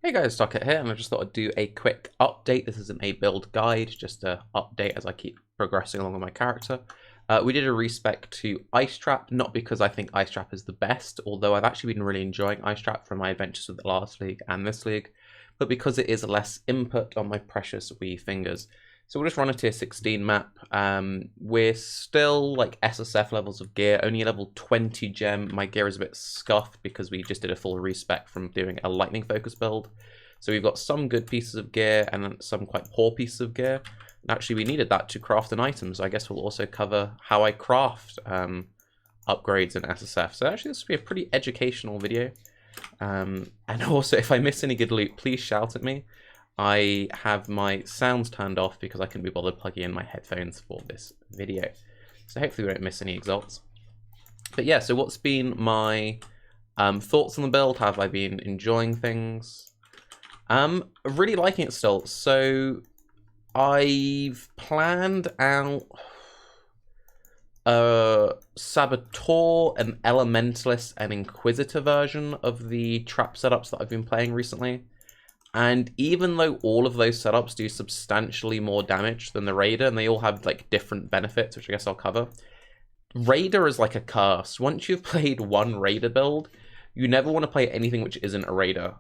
Hey guys, Tarke here, and I just thought I'd do a quick update. This isn't a build guide, just an update as I keep progressing along with my character. We did a respec to Ice Trap, not because I think Ice Trap is the best, although I've actually been really enjoying Ice Trap from my adventures with the last league and this league, but because it is less input on my precious wee fingers. So we'll just run a tier 16 map. We're still like SSF levels of gear, only level 20 gem. My gear is a bit scuffed because we just did a full respec from doing a lightning focus build. So we've got some good pieces of gear and then some quite poor pieces of gear. And actually we needed that to craft an item, so I guess we'll also cover how I craft upgrades in SSF. So actually this will be a pretty educational video. And also if I miss any good loot, please shout at me. I have my sounds turned off because I couldn't be bothered plugging in my headphones for this video. So hopefully we don't miss any exalts. But yeah, so what's been my thoughts on the build? Have I been enjoying things? Really liking it still. So I've planned out a Saboteur, an Elementalist, and Inquisitor version of the trap setups that I've been playing recently. And even though all of those setups do substantially more damage than the Raider, and they all have like different benefits, which I guess I'll cover, Raider is like a curse. Once you've played one Raider build, you never want to play anything which isn't a Raider.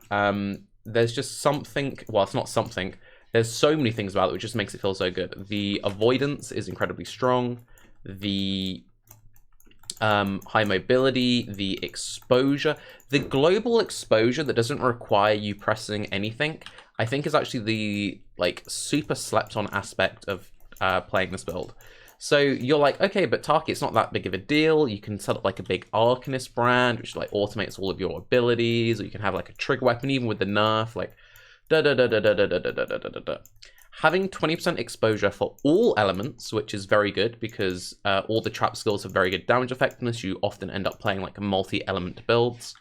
There's just something, well, it's not something, there's so many things about it which just makes it feel so good. The avoidance is incredibly strong. The high mobility, the exposure, the global exposure that doesn't require you pressing anything, I think is actually the like super slept on aspect of playing this build. So you're like, okay, but Tarke, it's not that big of a deal. You can set up like a big Arcanist brand, which like automates all of your abilities, or you can have like a trigger weapon even with the nerf, like da da da da da da da da da da da da. Having 20% exposure for all elements, which is very good because all the trap skills have very good damage effectiveness. You often end up playing like multi-element builds.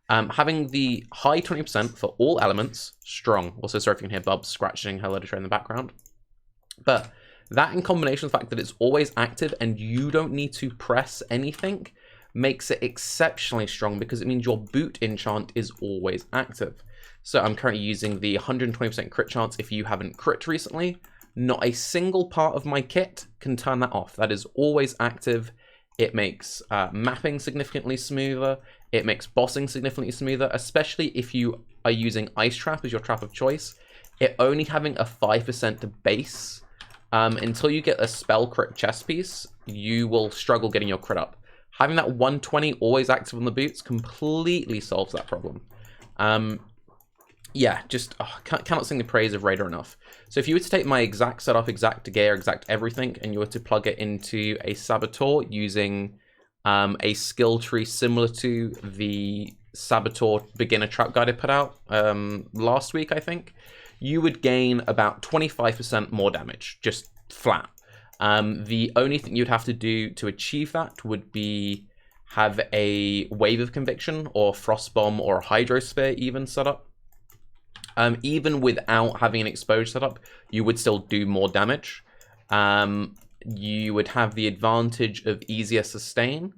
Having the high 20% for all elements, strong. Also, sorry if you can hear Bubs scratching her letter tray in the background. But that in combination with the fact that it's always active and you don't need to press anything makes it exceptionally strong because it means your boot enchant is always active. So I'm currently using the 120% crit chance if you haven't crit recently. Not a single part of my kit can turn that off. That is always active. It makes mapping significantly smoother. It makes bossing significantly smoother, especially if you are using Ice Trap as your trap of choice. It only having a 5% base, until you get a spell crit chest piece, you will struggle getting your crit up. Having that 120 always active on the boots completely solves that problem. Yeah, just cannot sing the praise of Raider enough. So if you were to take my exact setup, exact gear, exact everything, and you were to plug it into a Saboteur using a skill tree similar to the Saboteur beginner trap guide I put out last week, I think, you would gain about 25% more damage, just flat. The only thing you'd have to do to achieve that would be have a Wave of Conviction or Frost Bomb or a Hydrosphere even set up. Even without having an exposure setup, you would still do more damage. You would have the advantage of easier sustain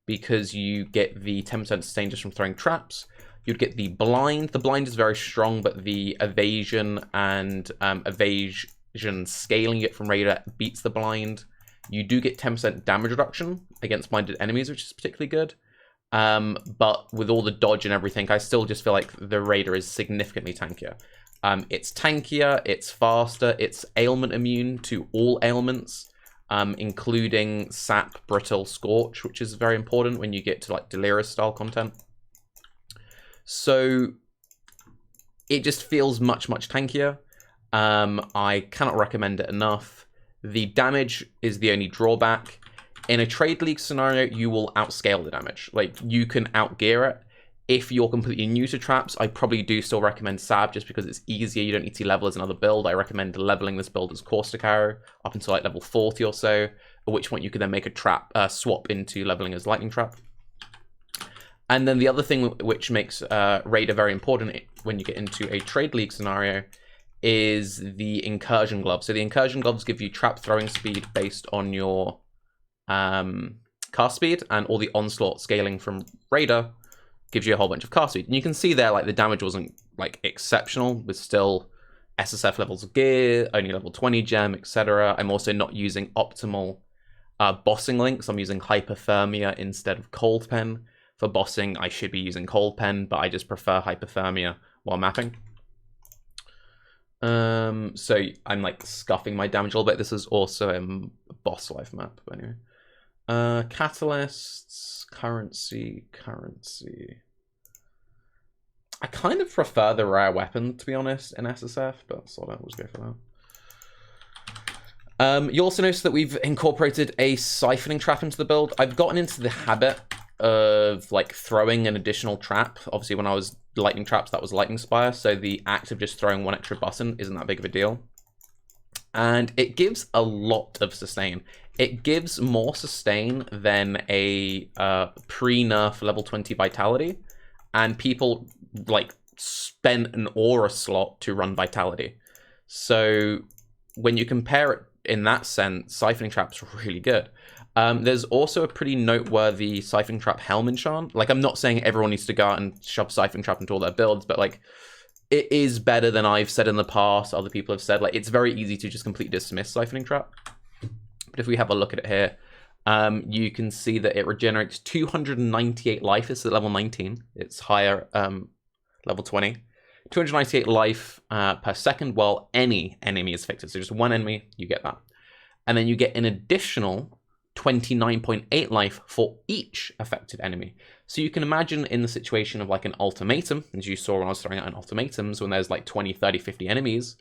because you get the 10% sustain just from throwing traps. You'd get the blind. The blind is very strong, but the evasion and evasion scaling you get from Raider beats the blind. You do get 10% damage reduction against blinded enemies, which is particularly good. But with all the dodge and everything, I still just feel like the Raider is significantly tankier. It's tankier, it's faster, it's ailment immune to all ailments, including Sap, Brittle, Scorch, which is very important when you get to like Delirious style content. So it just feels much, much tankier. I cannot recommend it enough. The damage is the only drawback. In a trade league scenario, you will outscale the damage. Like, you can outgear it. If you're completely new to traps, I probably do still recommend Sab just because it's easier. You don't need to level as another build. I recommend leveling this build as Caustic Arrow up until like level 40 or so, at which point you could then make a trap swap into leveling as Lightning Trap. And then the other thing which makes Raider very important when you get into a trade league scenario is the Incursion Gloves. So the Incursion Gloves give you trap throwing speed based on your cast speed, and all the onslaught scaling from Raider gives you a whole bunch of cast speed. And you can see there, like, the damage wasn't, like, exceptional, with still SSF levels of gear, only level 20 gem, etc. I'm also not using optimal bossing links. I'm using hypothermia instead of cold pen. For bossing, I should be using cold pen, but I just prefer hypothermia while mapping. So I'm like scuffing my damage a little bit. This is also a boss life map, but anyway. Catalysts, currency. I kind of prefer the rare weapon, to be honest, in SSF, but sort of, we'll just go for that. You also notice that we've incorporated a siphoning trap into the build. I've gotten into the habit of like throwing an additional trap. Obviously, when I was lightning traps, that was lightning spire, so the act of just throwing one extra button isn't that big of a deal. And it gives a lot of sustain. It gives more sustain than a pre-nerf level 20 vitality, and people like spent an aura slot to run vitality. So when you compare it in that sense, siphoning trap's really good. There's also a pretty noteworthy siphoning trap helm enchant. Like, I'm not saying everyone needs to go out and shove siphoning trap into all their builds, but like, it is better than I've said in the past. Other people have said, like, it's very easy to just completely dismiss siphoning trap. But if we have a look at it here, you can see that it regenerates 298 life. It's at level 19. It's higher, level 20. 298 life per second while any enemy is affected. So just one enemy, you get that. And then you get an additional 29.8 life for each affected enemy. So you can imagine in the situation of like an ultimatum, as you saw when I was throwing out an ultimatums, when there's like 20, 30, 50 enemies,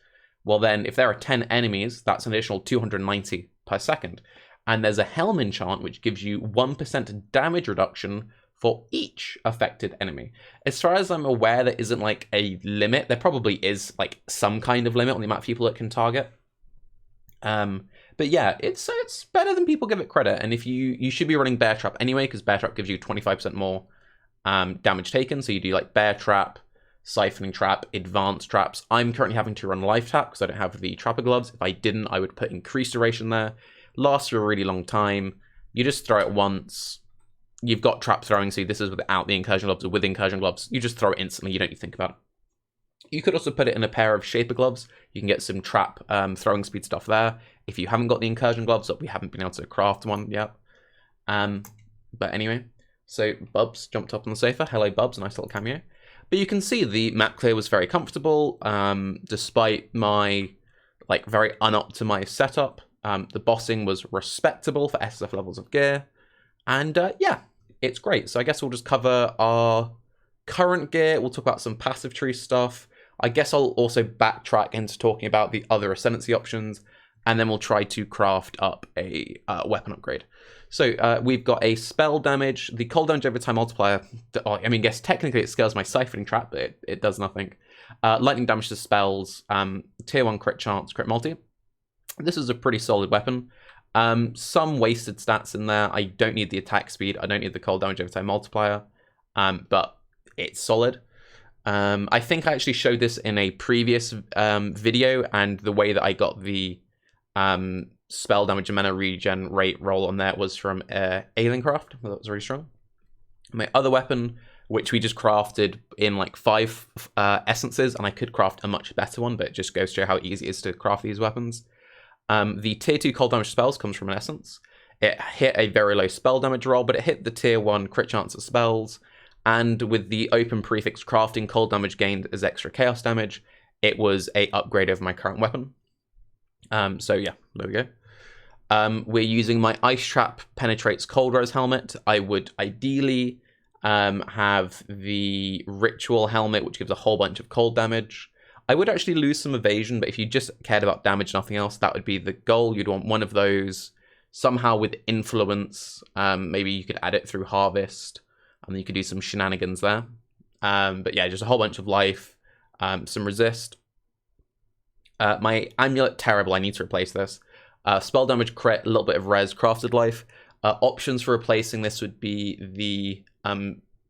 well then if there are 10 enemies, that's an additional 290 per second. And there's a helm enchant which gives you 1% damage reduction for each affected enemy. As far as I'm aware, there isn't like a limit. There probably is like some kind of limit on the amount of people it can target. But yeah, it's better than people give it credit. And if you should be running Bear Trap anyway, because Bear Trap gives you 25% more damage taken. So you do like Bear Trap, Siphoning Trap, Advanced Traps. I'm currently having to run Life Tap because I don't have the Trapper Gloves. If I didn't, I would put Increased Duration there. Lasts for a really long time. You just throw it once. You've got Trap Throwing, so this is without the Incursion Gloves or with Incursion Gloves. You just throw it instantly, you don't need to think about it. You could also put it in a pair of Shaper Gloves. You can get some trap throwing speed stuff there. If you haven't got the Incursion Gloves, we haven't been able to craft one yet. But anyway, so Bubs jumped up on the sofa. Hello, Bubs, nice little cameo. But you can see the map clear was very comfortable, despite my like very unoptimized setup. The bossing was respectable for SSF levels of gear. And yeah, it's great. So I guess we'll just cover our current gear. We'll talk about some passive tree stuff. I guess I'll also backtrack into talking about the other Ascendancy options, and then we'll try to craft up a weapon upgrade. So we've got a spell damage. The cold damage over time multiplier, I mean, yes, technically it scales my Siphoning Trap, but it does nothing. Lightning damage to spells, tier 1 crit chance, crit multi. This is a pretty solid weapon. Some wasted stats in there. I don't need the attack speed. I don't need the cold damage over time multiplier, but it's solid. I think I actually showed this in a previous video, and the way that I got the spell damage and mana regen rate roll on there was from Aliencraft. That was really strong. My other weapon, which we just crafted in like 5 essences, and I could craft a much better one, but it just goes to show how easy it is to craft these weapons. The tier 2 cold damage spells comes from an essence. It hit a very low spell damage roll, but it hit the tier 1 crit chance of spells. And with the open prefix crafting, cold damage gained as extra chaos damage. It was a upgrade of my current weapon. So yeah, there we go. We're using my Ice Trap Penetrates Cold Rose helmet. I would ideally have the Ritual helmet, which gives a whole bunch of cold damage. I would actually lose some evasion, but if you just cared about damage, nothing else, that would be the goal. You'd want one of those somehow with influence. Maybe you could add it through Harvest, and then you could do some shenanigans there. But yeah, just a whole bunch of life, some resist. My amulet, terrible. I need to replace this. Spell damage, crit, a little bit of res, crafted life. Options for replacing this would be the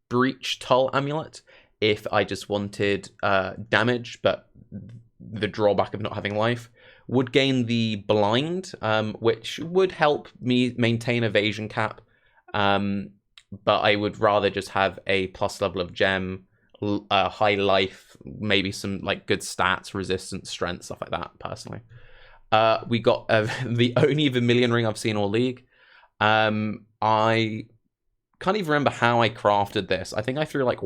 breach tull amulet if I just wanted damage, but the drawback of not having life. Would gain the blind, which would help me maintain evasion cap. but I would rather just have a plus level of gem, high life, maybe some like good stats, resistance, strength, stuff like that, personally. We got the only Vermilion ring I've seen all league. I can't even remember how I crafted this. I think I threw like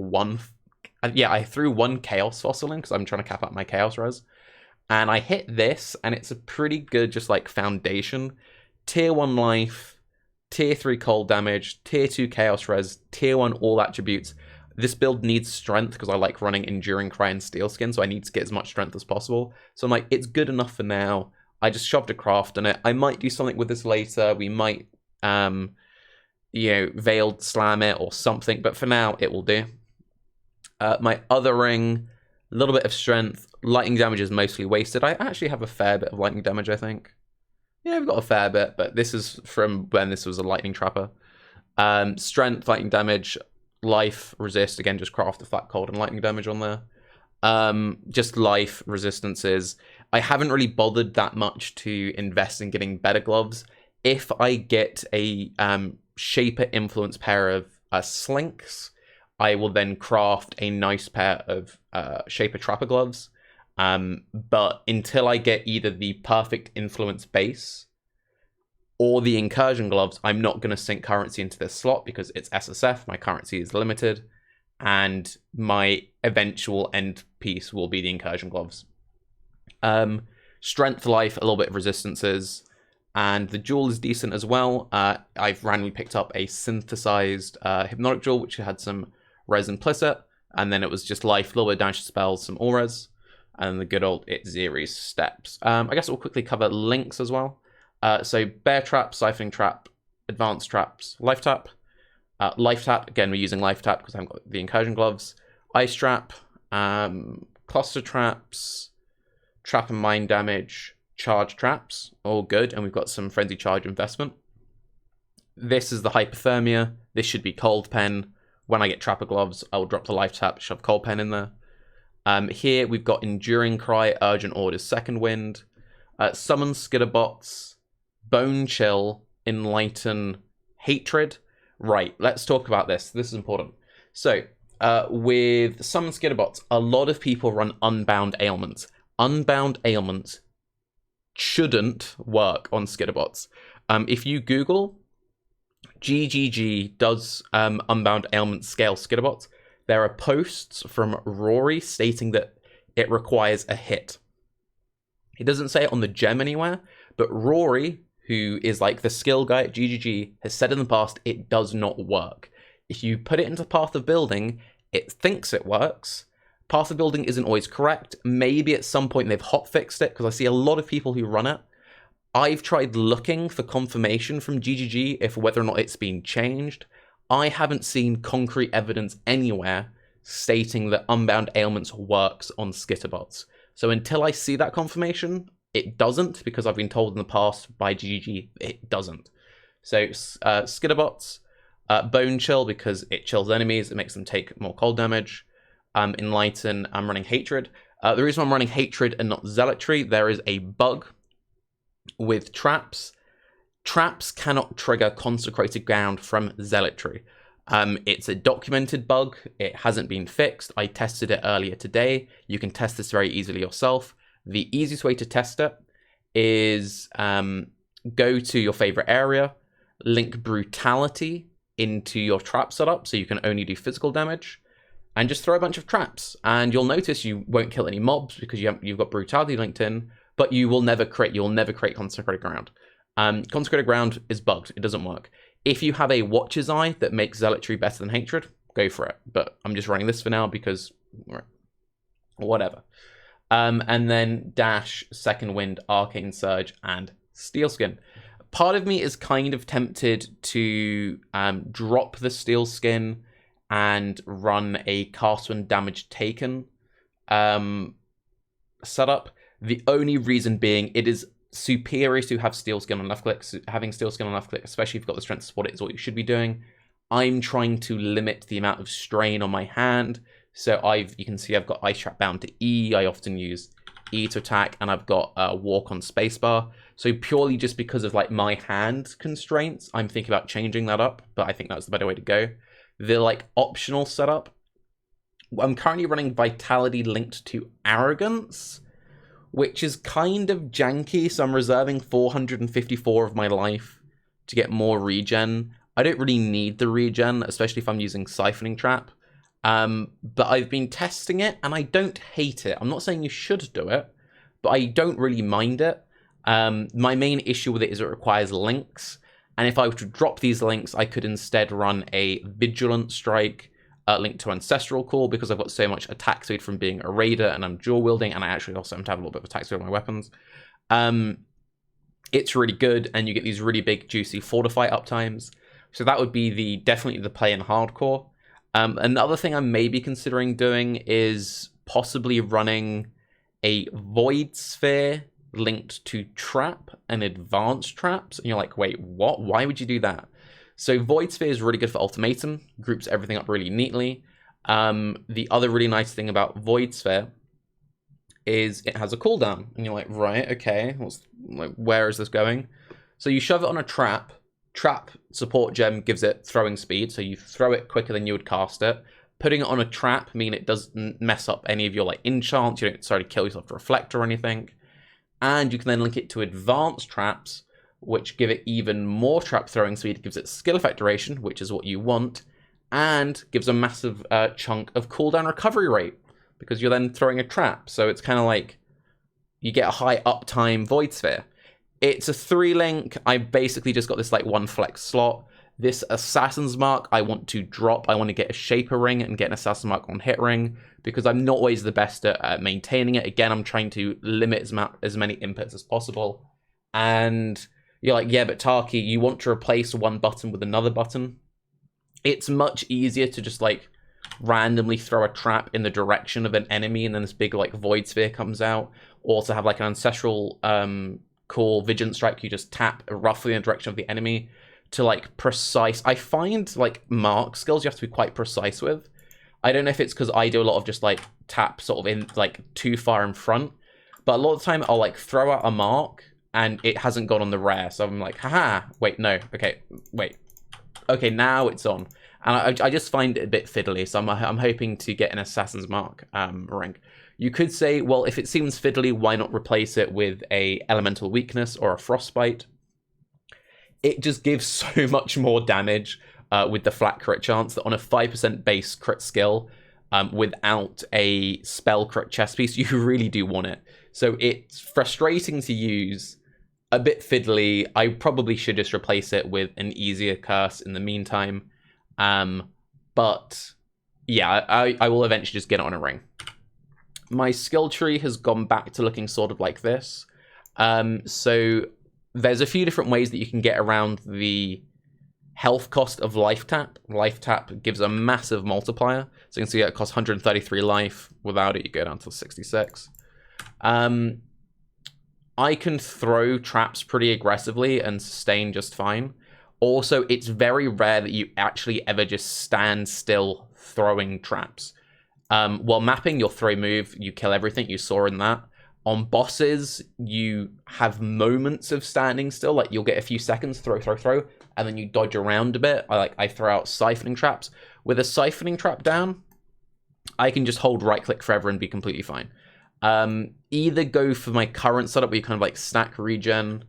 I threw one Chaos Fossil in because I'm trying to cap out my Chaos Res. And I hit this, and it's a pretty good just like foundation. Tier 1 life, Tier 3 cold damage, Tier 2 Chaos Res, Tier 1 all attributes. This build needs strength because I like running Enduring Cry and Steel Skin, so I need to get as much strength as possible. So I'm like, it's good enough for now. I just shoved a craft in it. I might do something with this later. We might, Veiled Slam it or something, but for now, it will do. My other ring, a little bit of strength. Lightning damage is mostly wasted. I actually have a fair bit of lightning damage, I think. Yeah, I've got a fair bit, but this is from when this was a lightning trapper. Strength, lightning damage, life, resist. Again, just craft the flat, cold, and lightning damage on there. Just life, resistances. I haven't really bothered that much to invest in getting better gloves. If I get a Shaper Influence pair of Slinks, I will then craft a nice pair of Shaper Trapper gloves. But until I get either the perfect Influence base or the Incursion gloves, I'm not going to sink currency into this slot because it's SSF, my currency is limited, and my eventual end piece will be the Incursion gloves. Strength, life, a little bit of resistances, and the jewel is decent as well. I've randomly picked up a synthesized Hypnotic Jewel, which had some res implicit, and then it was just life, a little bit of damage to spells, some all res, and the good old Itziri's steps. I guess we'll quickly cover links as well. So Bear Trap, Siphoning Trap, Advanced Traps, Life Tap. Life Tap, again, we're using Life Tap because I haven't got the Incursion gloves. Ice Trap, Cluster Traps, Trap and Mine Damage, Charge Traps, all good, and we've got some Frenzy Charge investment. This is the Hypothermia. This should be Cold Pen. When I get Trapper Gloves, I will drop the Life Tap, shove Cold Pen in there. Here we've got Enduring Cry, Urgent Orders, Second Wind, Summon Skitterbots, Bone Chill, Enlighten, Hatred. Right, let's talk about this. This is important. So, with Summon Skitterbots, a lot of people run Unbound Ailments. Unbound Ailments shouldn't work on Skitterbots. If you Google GGG does Unbound Ailments scale Skitterbots, there are posts from Rory stating that it requires a hit. He doesn't say it on the gem anywhere, but Rory, who is like the skill guy at GGG, has said in the past it does not work. If you put it into Path of Building, it thinks it works. Path of Building isn't always correct. Maybe at some point they've hotfixed it, because I see a lot of people who run it. I've tried looking for confirmation from GGG if whether or not it's been changed. I haven't seen concrete evidence anywhere stating that Unbound Ailments works on Skitterbots. So until I see that confirmation, it doesn't, because I've been told in the past by GGG it doesn't. So Skitterbots, Bone Chill because it chills enemies, it makes them take more cold damage. Enlighten, I'm running Hatred. The reason I'm running Hatred and not Zealotry, there is a bug with traps. Traps cannot trigger Consecrated Ground from Zealotry. It's a documented bug. It hasn't been fixed. I tested it earlier today. You can test this very easily yourself. The easiest way to test it is go to your favorite area, link Brutality into your trap setup so you can only do physical damage, and just throw a bunch of traps. And you'll notice you won't kill any mobs because you've got Brutality linked in, but you'll never create Consecrated Ground. Consecrated Ground is bugged. It doesn't work. If you have a Watcher's Eye that makes Zealotry better than Hatred, go for it. But I'm just running this for now because whatever. And then Dash, Second Wind, Arcane Surge, and Steel Skin. Part of me is kind of tempted to drop the Steel Skin and run a Cast When Damage Taken setup. The only reason being it is superior to have Steel Skin on left click. Having Steel Skin on left click, especially if you've got the strength to support it, is what you should be doing. I'm trying to limit the amount of strain on my hand. So you can see I've got Ice Trap bound to E. I often use E to attack, and I've got walk on spacebar. So purely just because of like my hand constraints, I'm thinking about changing that up, but I think that's the better way to go. The like optional setup, I'm currently running Vitality linked to Arrogance, which is kind of janky, so I'm reserving 454 of my life to get more regen. I don't really need the regen, especially if I'm using Siphoning Trap. But I've been testing it, and I don't hate it. I'm not saying you should do it, but I don't really mind it. My main issue with it is it requires links, and if I were to drop these links, I could instead run a Vigilant Strike linked to Ancestral Call, because I've got so much attack speed from being a Raider, and I'm dual wielding, and I actually also have a little bit of attack speed on my weapons. It's really good, and you get these really big, juicy Fortify uptimes. So that would be definitely the play in hardcore. Another thing I may be considering doing is possibly running a Void Sphere linked to Trap and Advanced Traps. And you're like, wait, what? Why would you do that? So Void Sphere is really good for Ultimatum, groups everything up really neatly. The other really nice thing about Void Sphere is it has a cooldown. And you're like, right, okay, where is this going? So you shove it on a trap. Trap support gem gives it throwing speed, so you throw it quicker than you would cast it. Putting it on a trap means it doesn't mess up any of your like enchants. You don't necessarily kill yourself to reflect or anything. And you can then link it to advanced traps, which give it even more trap throwing speed. It gives it skill effect duration, which is what you want, and gives a massive chunk of cooldown recovery rate, because you're then throwing a trap. So it's kind of like you get a high uptime Void Sphere. It's a 3-link. I basically just got this like 1 flex slot. This Assassin's Mark I want to drop. I want to get a Shaper Ring and get an Assassin's Mark on Hit Ring, because I'm not always the best at maintaining it. Again, I'm trying to limit as many inputs as possible. And you're like, yeah, but Tarke, you want to replace one button with another button. It's much easier to just like randomly throw a trap in the direction of an enemy, and then this big like Void Sphere comes out, or to have like an Ancestral Call Vigilant Strike. You just tap roughly in the direction of the enemy to like precise. I find like mark skills you have to be quite precise with. I don't know if it's because I do a lot of just like tap sort of in like too far in front, but a lot of the time I'll like throw out a mark and it hasn't gone on the rare, so I'm like, haha, wait, no, okay, wait, okay, now it's on. And I just find it a bit fiddly, so I'm hoping to get an Assassin's Mark ring. You could say, well, if it seems fiddly, why not replace it with a Elemental Weakness or a Frostbite? It just gives so much more damage with the flat crit chance that on a 5% base crit skill, without a spell crit chest piece, you really do want it. So it's frustrating to use, a bit fiddly. I probably should just replace it with an easier curse in the meantime. But yeah, I will eventually just get it on a ring. My skill tree has gone back to looking sort of like this. So there's a few different ways that you can get around the health cost of Life Tap. Life Tap gives a massive multiplier. So you can see it costs 133 life. Without it, you go down to 66. I can throw traps pretty aggressively and sustain just fine. Also, it's very rare that you actually ever just stand still throwing traps. While mapping your throw move, you kill everything. You saw in that. On bosses, you have moments of standing still. Like, you'll get a few seconds, throw, and then you dodge around a bit. I throw out Siphoning Traps. With a Siphoning Trap down, I can just hold right-click forever and be completely fine. Either go for my current setup where you kind of like stack regen,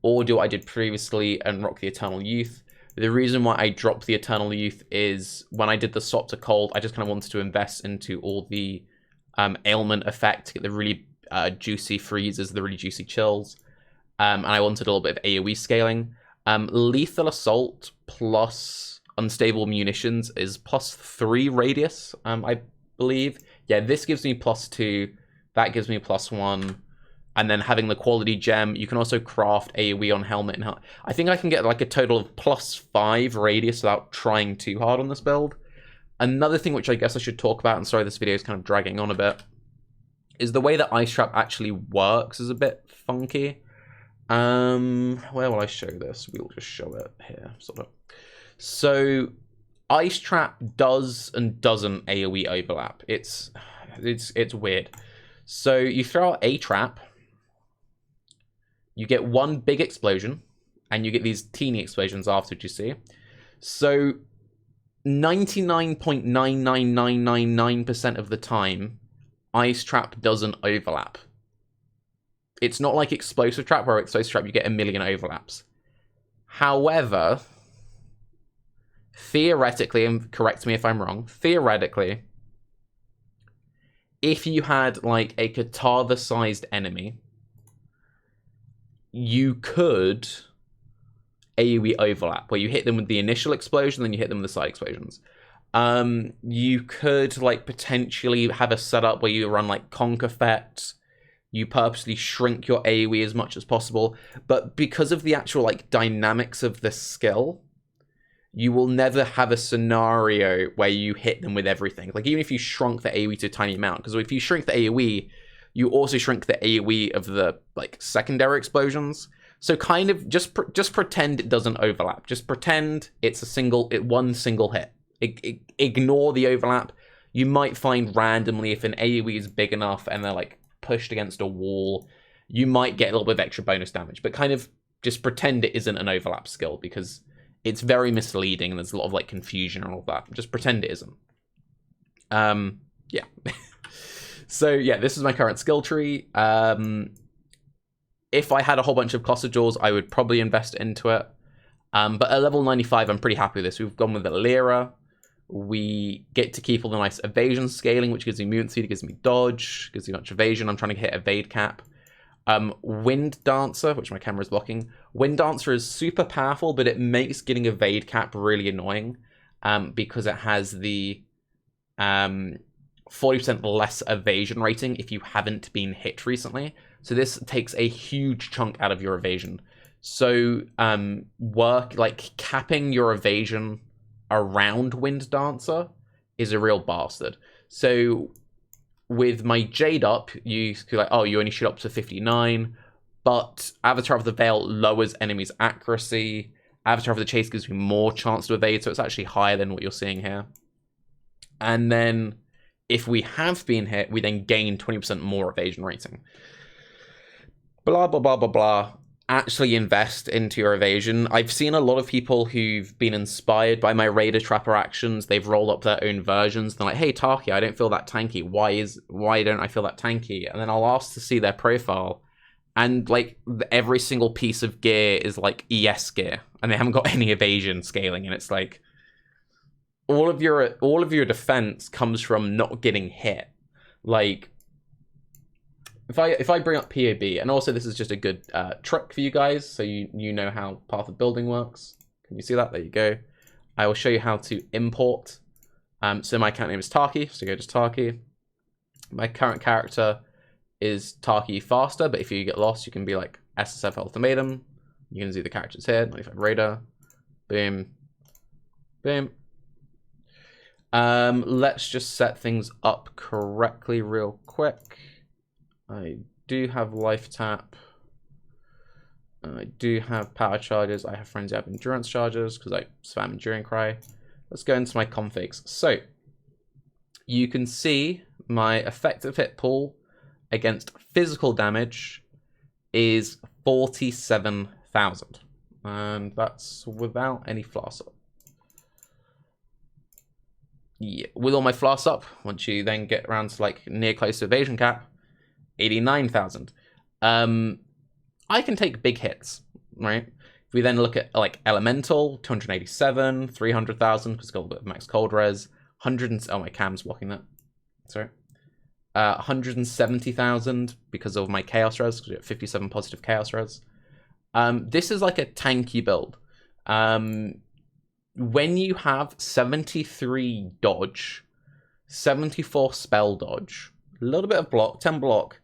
or do what I did previously and rock the Eternal Youth. The reason why I dropped the Eternal Youth is when I did the swap to cold, I just kind of wanted to invest into all the ailment effect to get the really juicy freezes, the really juicy chills. And I wanted a little bit of AoE scaling. Lethal Assault plus Unstable Munitions is +3 radius, I believe. Yeah, this gives me +2. That gives me +1. And then having the quality gem, you can also craft AoE on helmet. And I think I can get like a total of +5 radius without trying too hard on this build. Another thing which I guess I should talk about, and sorry this video is kind of dragging on a bit, is the way that Ice Trap actually works is a bit funky. Where will I show this? We'll just show it here, sort of. So Ice Trap does and doesn't AoE overlap. It's weird. So you throw out a trap, you get one big explosion, and you get these teeny explosions afterwards, you see. So 99.99999% of the time, ice trap doesn't overlap. It's not like explosive trap, where explosive trap you get a million overlaps. However, theoretically, and correct me if I'm wrong, theoretically, if you had like a Katava-sized enemy, you could AoE overlap, where you hit them with the initial explosion, then you hit them with the side explosions. You could like potentially have a setup where you run like Conquerfet. You purposely shrink your AoE as much as possible, but because of the actual like dynamics of the skill, you will never have a scenario where you hit them with everything. Like even if you shrunk the AoE to a tiny amount, because if you shrink the AoE, you also shrink the AoE of the like secondary explosions. So kind of just pretend it doesn't overlap. Just pretend it's one single hit. Ignore the overlap. You might find randomly if an AoE is big enough and they're like pushed against a wall, you might get a little bit of extra bonus damage, but kind of just pretend it isn't an overlap skill, because it's very misleading and there's a lot of like confusion and all that. Just pretend it isn't. Yeah. So yeah, this is my current skill tree. If I had a whole bunch of cluster jewels, I would probably invest into it. But at level 95, I'm pretty happy with this. We've gone with the Lyra. We get to keep all the nice evasion scaling, which gives me mutant speed, gives me dodge, gives me much evasion. I'm trying to hit evade cap. Wind Dancer, which my camera is blocking. Wind Dancer is super powerful, but it makes getting evade cap really annoying, because it has the 40% less evasion rating if you haven't been hit recently. So this takes a huge chunk out of your evasion. So capping your evasion around Wind Dancer is a real bastard. So with my Jade up, you could like, oh, you only shoot up to 59, but Avatar of the Veil lowers enemies' accuracy. Avatar of the Chase gives me more chance to evade, so it's actually higher than what you're seeing here. And then if we have been hit, we then gain 20% more evasion rating. Blah, blah, blah, blah, blah. Actually invest into your evasion. I've seen a lot of people who've been inspired by my Raider Trapper actions. They've rolled up their own versions. They're like, hey, Tarke, I don't feel that tanky. Why don't I feel that tanky? And then I'll ask to see their profile. And like every single piece of gear is like ES gear. And they haven't got any evasion scaling. And it's like all of your defense comes from not getting hit. Like if I bring up POB, and also this is just a good trick for you guys, so you know how Path of Building works. Can you see that? There you go. I will show you how to import. So my account name is Tarke, so go to Tarke. My current character is Tarke Faster, but if you get lost, you can be like SSF Ultimatum. You can see the characters here, 95 Raider. Boom. Boom. Let's just set things up correctly real quick. I do have life tap. I do have power charges. I have frenzy. I have endurance charges because I spam enduring cry. Let's go into my configs. So you can see my effective hit pool against physical damage is 47,000, and that's without any floss up. Yeah, with all my floss up, once you then get around to like near close to evasion cap, 89,000. I can take big hits, right? If we then look at like Elemental, 287, 300,000 because it's got a bit of max cold res, oh, my cam's blocking that. Sorry. 170,000 because of my chaos res, because we have 57 positive chaos res. This is like a tanky build. When you have 73 dodge, 74 spell dodge, a little bit of block, 10 block,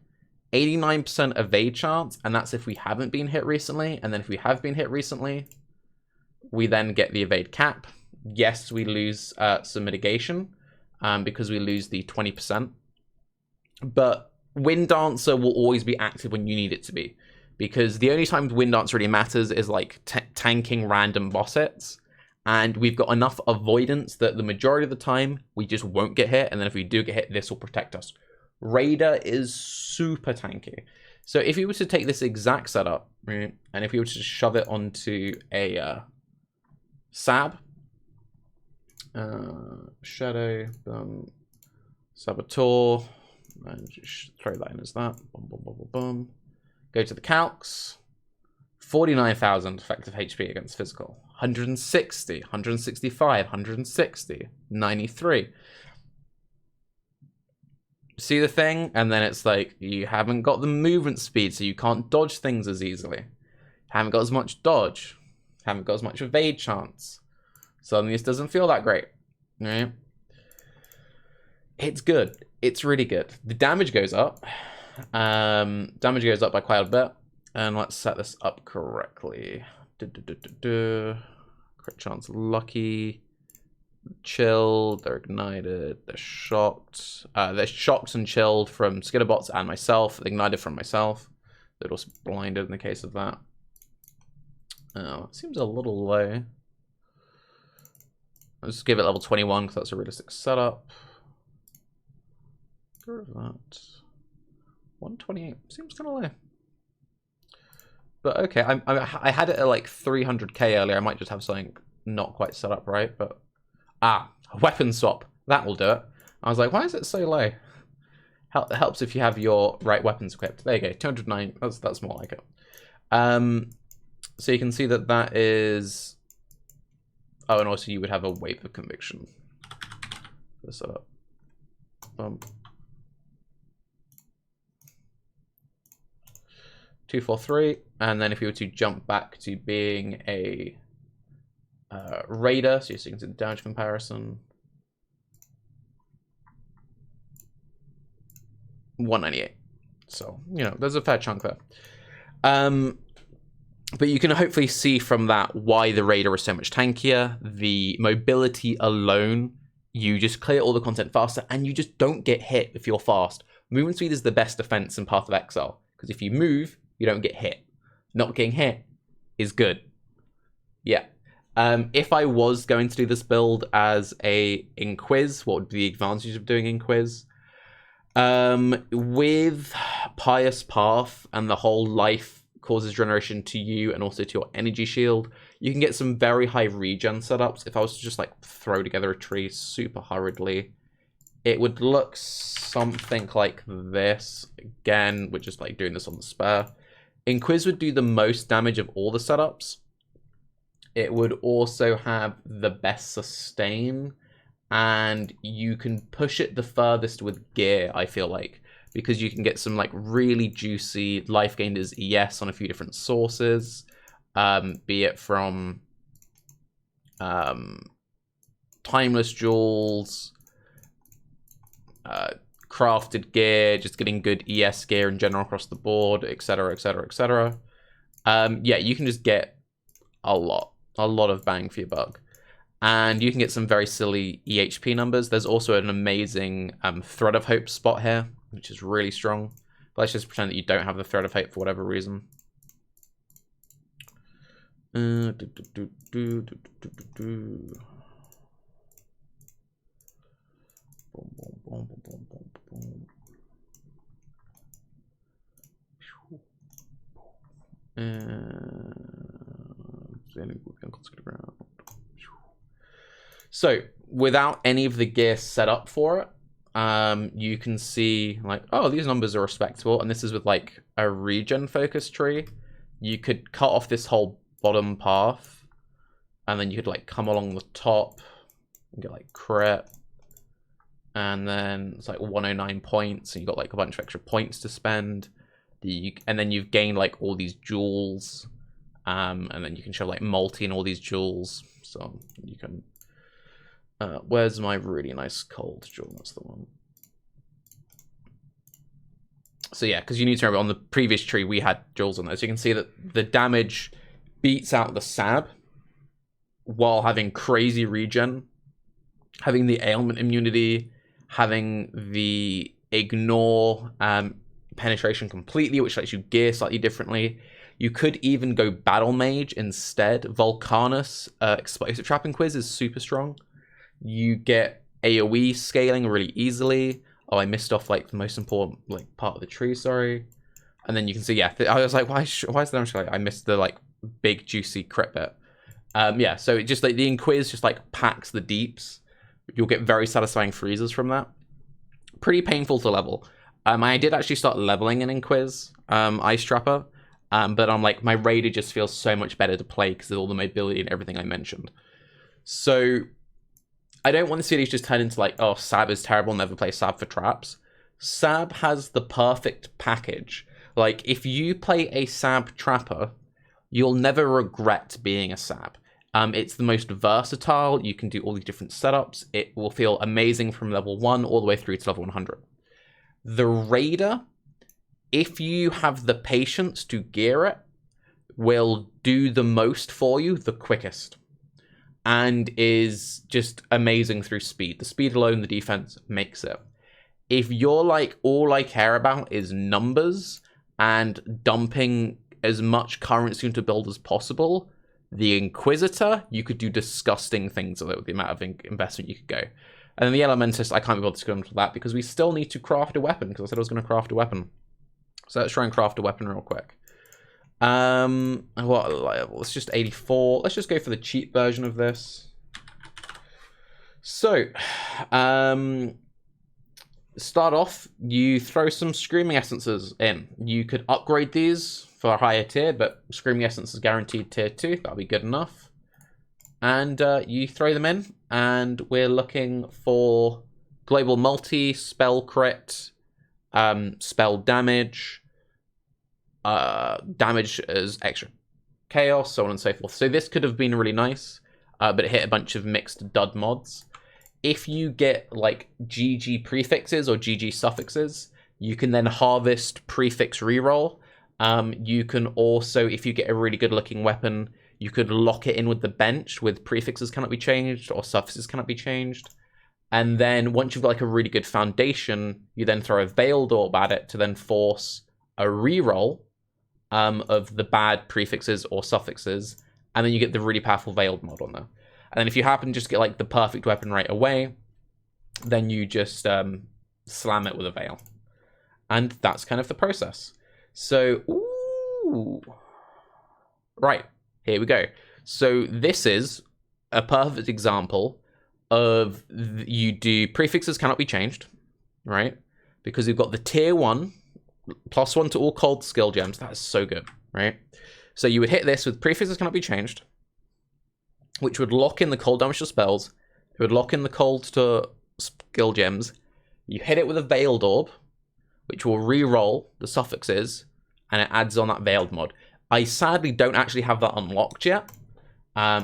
89% evade chance, and that's if we haven't been hit recently. And then if we have been hit recently, we then get the evade cap. Yes, we lose some mitigation because we lose the 20%. But Wind Dancer will always be active when you need it to be, because the only time Wind Dancer really matters is like tanking random boss hits. And we've got enough avoidance that the majority of the time we just won't get hit. And then if we do get hit, this will protect us Raider is super tanky. So if you were to take this exact setup, right, and if you were to shove it onto a Sab, Shadow, Saboteur, and just throw that in as that. Boom, boom, boom, boom, boom. Go to the calcs. 49,000 effective HP against physical. 160, 165, 160, 93. See the thing? And then it's like, you haven't got the movement speed, so you can't dodge things as easily. Haven't got as much dodge. Haven't got as much evade chance. Suddenly this doesn't feel that great. Right? It's good. It's really good. The damage goes up. Damage goes up by quite a bit. And let's set this up correctly. Crit chance lucky. Chilled, they're ignited, they're shocked. They're shocked and chilled from Skitterbots and myself. Ignited from myself. They're also blinded in the case of that. Oh, seems a little low. I'll just give it level 21 because that's a realistic setup. Get rid of that. 128 seems kind of low. But okay, I had it at like 300k earlier. I might just have something not quite set up right, but a weapon swap. That will do it. I was like, why is it so low? It helps if you have your right weapons equipped. There you go, 209. That's more like it. So you can see that that is... Oh, and also you would have a wave of conviction. This up. 243, and then if you were to jump back to being a Raider, so you can see the damage comparison. 198. So, you know, there's a fair chunk there. But you can hopefully see from that why the Raider is so much tankier. The mobility alone, you just clear all the content faster, and you just don't get hit if you're fast. Movement speed is the best defense in Path of Exile, because if you move, you don't get hit. Not getting hit is good. Yeah. If I was going to do this build as a Inquis, what would be the advantage of doing Inquis? With Pious Path and the whole life causes regeneration to you and also to your energy shield, you can get some very high regen setups. If I was to just like throw together a tree super hurriedly, it would look something like this. Again, we're just like doing this on the spare. Inquis would do the most damage of all the setups. It would also have the best sustain, and you can push it the furthest with gear, I feel like, because you can get some like really juicy life gained as ES on a few different sources, be it from timeless jewels, crafted gear, just getting good ES gear in general across the board, etc, etc, etc. Yeah, you can just get a lot of bang for your buck. And you can get some very silly EHP numbers. There's also an amazing Thread of Hope spot here, which is really strong. But let's just pretend that you don't have the Thread of Hope for whatever reason. So without any of the gear set up for it, you can see like, oh, these numbers are respectable, and this is with like a regen focus tree. You could cut off this whole bottom path, and then you could like come along the top and get like crit, and then it's like 109 points, and you got like a bunch of extra points to spend. And then you've gained like all these jewels, and then you can show like multi and all these jewels. So you can. Where's my really nice cold jewel? That's the one. So yeah, because you need to remember on the previous tree we had jewels on there. So you can see that the damage beats out the Sab while having crazy regen, having the ailment immunity, having the ignore penetration completely, which lets you gear slightly differently. You could even go Battle Mage instead. Volcanus Explosive Trap Inquis is super strong. You get AoE scaling really easily. Oh, I missed off like the most important like part of the tree, sorry. And then you can see, yeah, I was like, why is the damage like I missed the like big juicy crit bit. Yeah, so it just like the Inquis just like packs the deeps. You'll get very satisfying freezes from that. Pretty painful to level. I did actually start leveling an Inquis, Ice Trapper, but I'm like, my Raider just feels so much better to play because of all the mobility and everything I mentioned. So I don't want the series just turn into like, oh, Sab is terrible, never play Sab for traps. Sab has the perfect package. Like, if you play a Sab Trapper, you'll never regret being a Sab. It's the most versatile. You can do all these different setups. It will feel amazing from level 1 all the way through to level 100. The Raider, if you have the patience to gear it, will do the most for you the quickest. And is just amazing through speed. The speed alone, the defense makes it. If you're like, all I care about is numbers and dumping as much currency into build as possible, the Inquisitor, you could do disgusting things with it with the amount of investment you could go. And then the Elementist, I can't be bothered to go into that because we still need to craft a weapon because I said I was going to craft a weapon. So let's try and craft a weapon real quick. Let's just 84. Let's just go for the cheap version of this. So, start off, you throw some Screaming Essences in. You could upgrade these for a higher tier, but Screaming Essence is guaranteed tier 2. That'll be good enough. And you throw them in, and we're looking for Global Multi, Spell Crit, Spell Damage, damage as extra Chaos, so on and so forth. So this could have been really nice, but it hit a bunch of mixed dud mods. If you get like GG prefixes or GG suffixes, you can then harvest prefix reroll. You can also, if you get a really good looking weapon, you could lock it in with the bench with prefixes cannot be changed or suffixes cannot be changed. And then once you've got like a really good foundation, you then throw a Veiled Orb at it to then force a reroll of the bad prefixes or suffixes. And then you get the really powerful Veiled mod on there. And then if you happen to just get like the perfect weapon right away, then you just slam it with a Veil. And that's kind of the process. So, ooh. Right, here we go. So this is a perfect example of you do prefixes cannot be changed, right? Because you've got the tier 1, +1 to all cold skill gems. That is so good, right? So you would hit this with prefixes cannot be changed, which would lock in the cold damage to spells. It would lock in the cold to skill gems. You hit it with a Veiled Orb, which will re-roll the suffixes, and it adds on that Veiled mod. I sadly don't actually have that unlocked yet,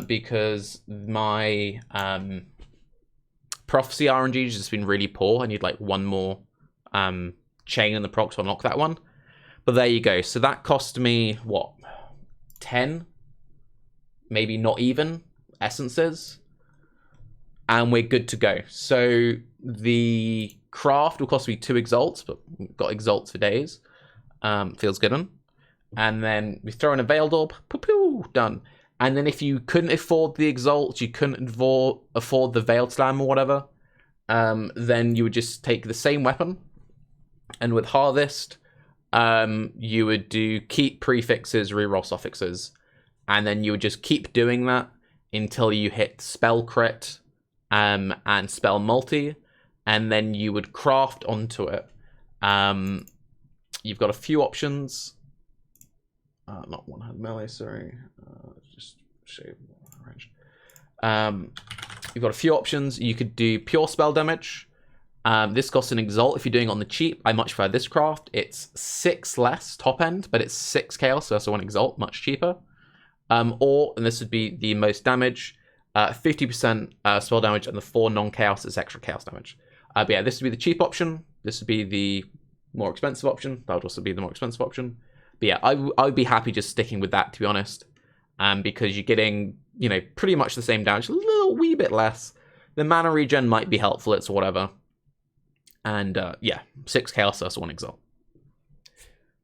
because my Prophecy RNG has just been really poor. I need like one more chain in the proc to unlock that one. But there you go. So that cost me, what, 10? Maybe not even essences. And we're good to go. So the craft will cost me 2 exalts, but we've got exalts for days. Feels good on. And then we throw in a Veiled Orb. Poo-poo, done. And then if you couldn't afford the exalts, you couldn't afford the Veiled Slam or whatever, then you would just take the same weapon. And with Harvest, you would do keep prefixes, reroll suffixes. And then you would just keep doing that until you hit Spell Crit and Spell Multi. And then you would craft onto it. You've got a few options. Not one-hand melee, sorry. Just show you range. You've got a few options. You could do pure spell damage. This costs an exalt if you're doing it on the cheap. I much prefer this craft. It's 6 less top end, but it's 6 chaos, so that's 1 exalt, much cheaper. Or, and this would be the most damage, 50% spell damage, and the 4 non-chaos is extra chaos damage. But yeah, this would be the cheap option. This would be the more expensive option. That would also be the more expensive option. But yeah, I would be happy just sticking with that, to be honest. Because you're getting, you know, pretty much the same damage, a little wee bit less. The mana regen might be helpful, it's whatever. And yeah, 6 chaos, that's 1 exalt.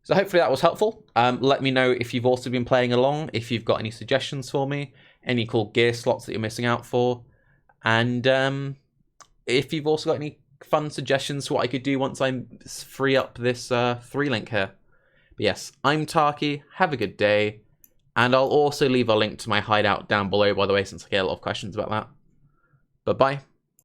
So hopefully that was helpful. Let me know if you've also been playing along, if you've got any suggestions for me, any cool gear slots that you're missing out for. And if you've also got any fun suggestions for what I could do once I free up this 3-link here. But yes, I'm Tarke, have a good day, and I'll also leave a link to my hideout down below, by the way, since I get a lot of questions about that. But bye.